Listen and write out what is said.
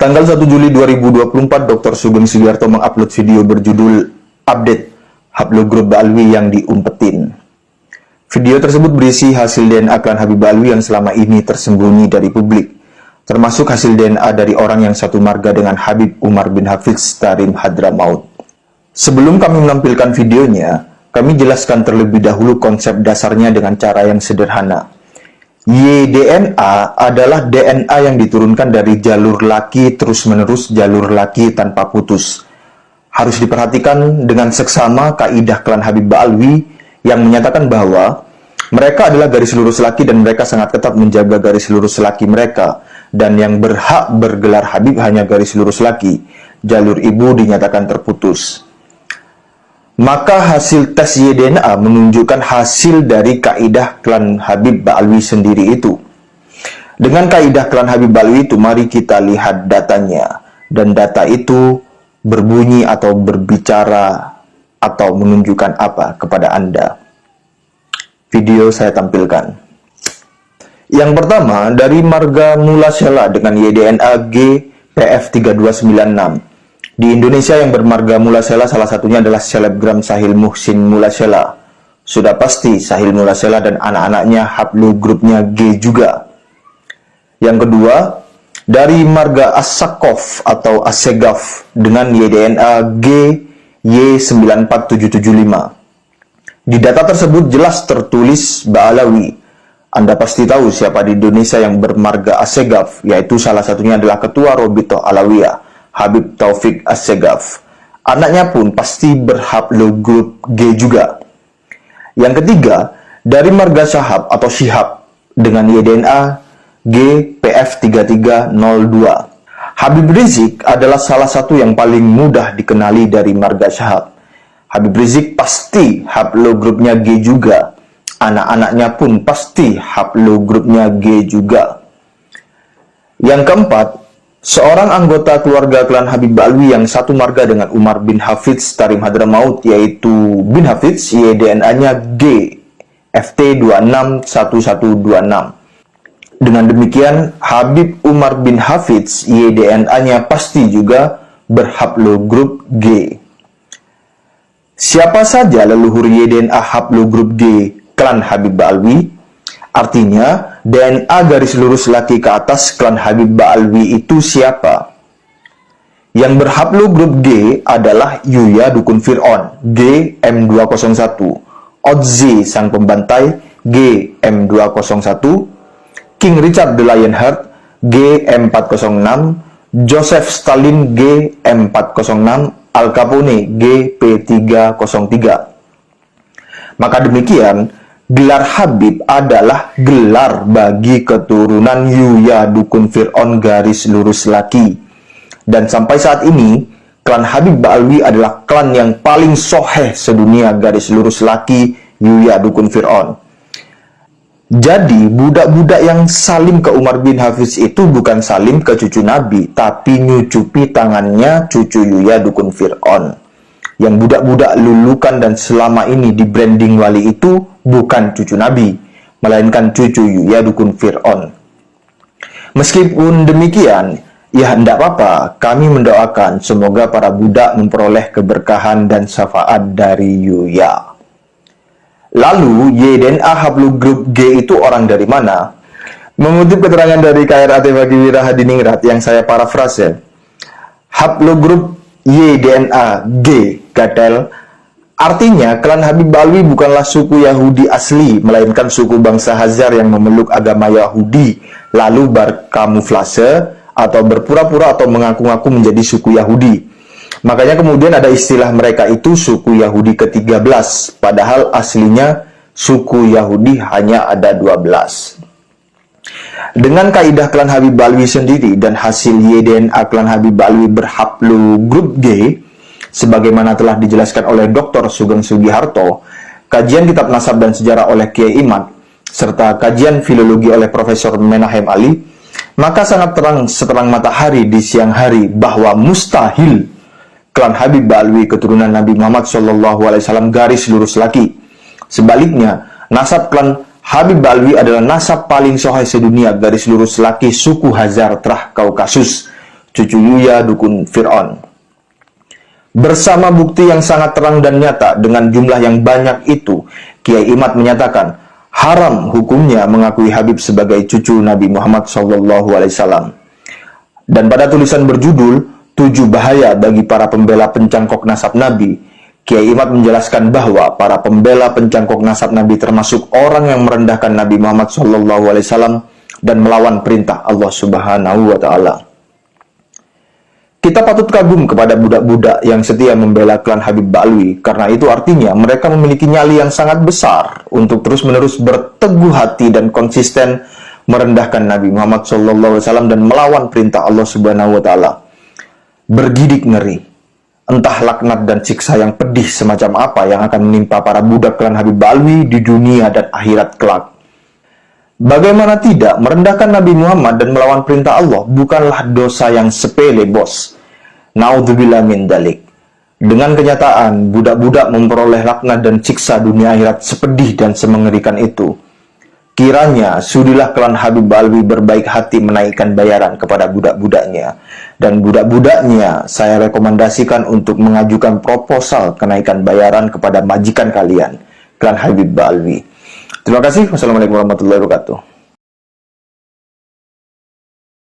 Tanggal 1 Juli 2024, Dr. Sugeng Sugiharto mengupload video berjudul Update Haplogrup Ba'alwi yang diumpetin. Video tersebut berisi hasil DNA klan Habib Ba'alwi yang selama ini tersembunyi dari publik, termasuk hasil DNA dari orang yang satu marga dengan Habib Umar bin Hafidz Tarim Hadramaut. Sebelum kami menampilkan videonya, kami jelaskan terlebih dahulu konsep dasarnya dengan cara yang sederhana. YDNA adalah DNA yang diturunkan dari jalur laki terus-menerus jalur laki tanpa putus. Harus diperhatikan dengan seksama kaidah klan Habib Ba'alwi yang menyatakan bahwa mereka adalah garis lurus laki dan mereka sangat ketat menjaga garis lurus laki mereka, dan yang berhak bergelar Habib hanya garis lurus laki. Jalur ibu dinyatakan terputus. Maka hasil tes YDNA menunjukkan hasil dari kaidah klan Habib Ba'alwi sendiri itu. Dengan kaidah klan Habib Ba'alwi itu, mari kita lihat datanya. Dan data itu berbunyi atau berbicara atau menunjukkan apa kepada Anda. Video saya tampilkan. Yang pertama, dari marga Mulasela dengan YDNA GPF3296. Di Indonesia yang bermarga Mulasela salah satunya adalah selebgram Sahil Muhsin Mulasela. Sudah pasti Sahil Mulasela dan anak-anaknya haplogrupnya G juga. Yang kedua, dari marga As-Sakaf atau Assegaf dengan YDNA GY94775. Di data tersebut jelas tertulis Ba'alawi. Anda pasti tahu siapa di Indonesia yang bermarga Assegaf, yaitu salah satunya adalah Ketua Robitoh Alawiyah, Habib Taufik Assegaf. Anaknya pun pasti berhaplogrup G juga. Yang ketiga, dari marga Syahab atau Syihab dengan YDNA GPF3302. Habib Rizik adalah salah satu yang paling mudah dikenali dari marga Syahab. Habib Rizik pasti haplogrupnya G juga. Anak-anaknya pun pasti haplogrupnya G juga. Yang keempat, seorang anggota keluarga klan Habib Ba'alwi yang satu marga dengan Umar bin Hafidz Tarim Hadramaut, yaitu bin Hafidz, YDNA-nya GFT261126. Dengan demikian, Habib Umar bin Hafidz, YDNA-nya pasti juga berhaplogrup G. Siapa saja leluhur YDNA haplogrup G klan Habib Ba'alwi? Artinya, DNA garis lurus laki ke atas klan Habib Ba'alwi itu siapa? Yang berhaplogrup G adalah Yuya Dukun Fir'aun, GM201, Otzi Sang Pembantai, GM201, King Richard the Lionheart, GM406, Joseph Stalin, GM406, Al Capone, GP303. Maka demikian, gelar Habib adalah gelar bagi keturunan Yuya Dukun Fir'aun garis lurus laki. Dan sampai saat ini, klan Habib Ba'alwi adalah klan yang paling soheh sedunia garis lurus laki Yuya Dukun Fir'aun. Jadi, budak-budak yang salim ke Umar bin Hafidz itu bukan salim ke cucu Nabi, tapi nyucupi tangannya cucu Yuya Dukun Fir'aun. Yang budak-budak lulukan dan selama ini di branding wali itu bukan cucu Nabi, melainkan cucu Yuya Dukun Fir'aun. Meskipun demikian, ya tidak apa-apa, kami mendoakan semoga para budak memperoleh keberkahan dan syafaat dari Yuya. Lalu, YDNA haplogrup G itu orang dari mana? Mengutip keterangan dari KRAT Bagiwira Hadiningrat yang saya parafrase, haplogrup YDNA G gatel, artinya klan Habib Ba'alwi bukanlah suku Yahudi asli, melainkan suku bangsa Hazar yang memeluk agama Yahudi, lalu berkamuflase atau berpura-pura atau mengaku-ngaku menjadi suku Yahudi. Makanya kemudian ada istilah mereka itu suku Yahudi ke-13, padahal aslinya suku Yahudi hanya ada 12. Dengan kaidah klan Habib Ba'alwi sendiri dan hasil YDNA klan Habib Ba'alwi berhaplogrup G, sebagaimana telah dijelaskan oleh Dr. Sugeng Sugiharto, kajian kitab nasab dan sejarah oleh Kiai Imad, serta kajian filologi oleh Profesor Menahem Ali, maka sangat terang seterang matahari di siang hari bahwa mustahil klan Habib Ba'alwi keturunan Nabi Muhammad SAW garis lurus laki. Sebaliknya, nasab klan Habib Ba'alwi adalah nasab paling soheh sedunia garis lurus laki suku Hazar Trah Kaukasus. cucu Yuya dukun Fir'aun. Bersama bukti yang sangat terang dan nyata dengan jumlah yang banyak itu, Kiai Imad menyatakan haram hukumnya mengakui Habib sebagai cucu Nabi Muhammad SAW. Dan pada tulisan berjudul 7 bahaya bagi para pembela pencangkok nasab Nabi, Kiai Imad menjelaskan bahwa para pembela pencangkok nasab Nabi termasuk orang yang merendahkan Nabi Muhammad SAW dan melawan perintah Allah Subhanahu wa Ta'ala. Kita patut kagum kepada budak-budak yang setia membela klan Habib Ba'alwi, karena itu artinya mereka memiliki nyali yang sangat besar untuk terus-menerus berteguh hati dan konsisten merendahkan Nabi Muhammad SAW dan melawan perintah Allah Subhanahu wa Ta'ala. Bergidik ngeri, entah laknat dan siksa yang pedih semacam apa yang akan menimpa para budak klan Habib Ba'alwi di dunia dan akhirat kelak. Bagaimana tidak, merendahkan Nabi Muhammad dan melawan perintah Allah bukanlah dosa yang sepele, bos. Naudzubillah min dalik. Dengan kenyataan, budak-budak memperoleh laknat dan siksa dunia akhirat sepedih dan semengerikan itu, kiranya sudilah klan Habib Ba'alwi berbaik hati menaikkan bayaran kepada budak-budaknya. Dan budak-budaknya saya rekomendasikan untuk mengajukan proposal kenaikan bayaran kepada majikan kalian, klan Habib Ba'alwi. Terima kasih. Wassalamualaikum warahmatullahi wabarakatuh.